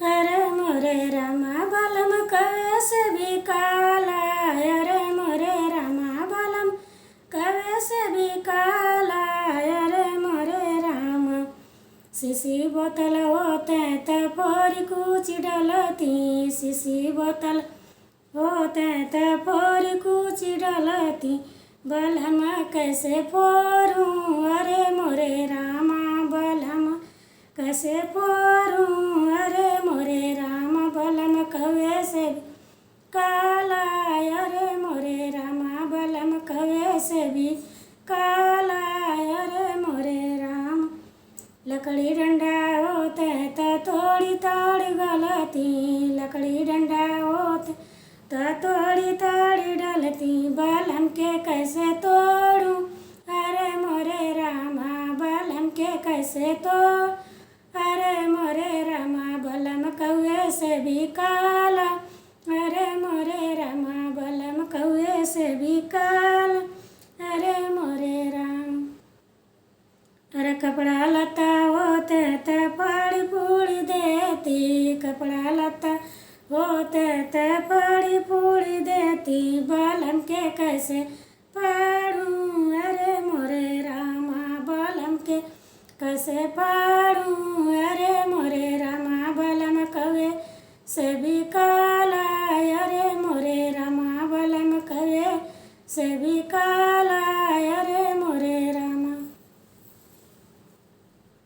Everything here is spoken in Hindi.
अरे मोरे रामा बलम कवे से भी काला, अरे मोरे रामा बलम कवे से भी काला, अरे मोरे राम। सीसी बोतल होते त फोर कुछ डलती, सीसी बोतल होते त फोर कुछ डलती, बलम कैसे फोरूं अरे मोरे रामा बलम कैसे फोरूं अरे मोरे राम। बलम कवे से भी काला, अरे मोरे रामा बलम कवे से भी काला, अरे मोरे राम। लकड़ी डंडा होते त थोड़ी ताड़ी गलती, लकड़ी डंडा होते त थोड़ी ताड़ी डलती, बलम के कैसे तोड़ूं अरे मोरे रामा बलम के कैसे तोड़, अरे मोरे रामा बलम कौए से भी काला, अरे मोरे रामा बलम कौए से भी काला, अरे मोरे राम। अरे कपड़ा लता होते त फाड़ी फूड़ी देती, कपड़ा लता होते त फाड़ी फूड़ी देती, बलम के कैसे फाड़ूं अरे मोरे रामा बलम के कैसे फाड़ूं, अरे मोरे रामा बलम कवे से भी काला, अरे मोरे रामा बलम कवे से भी काला।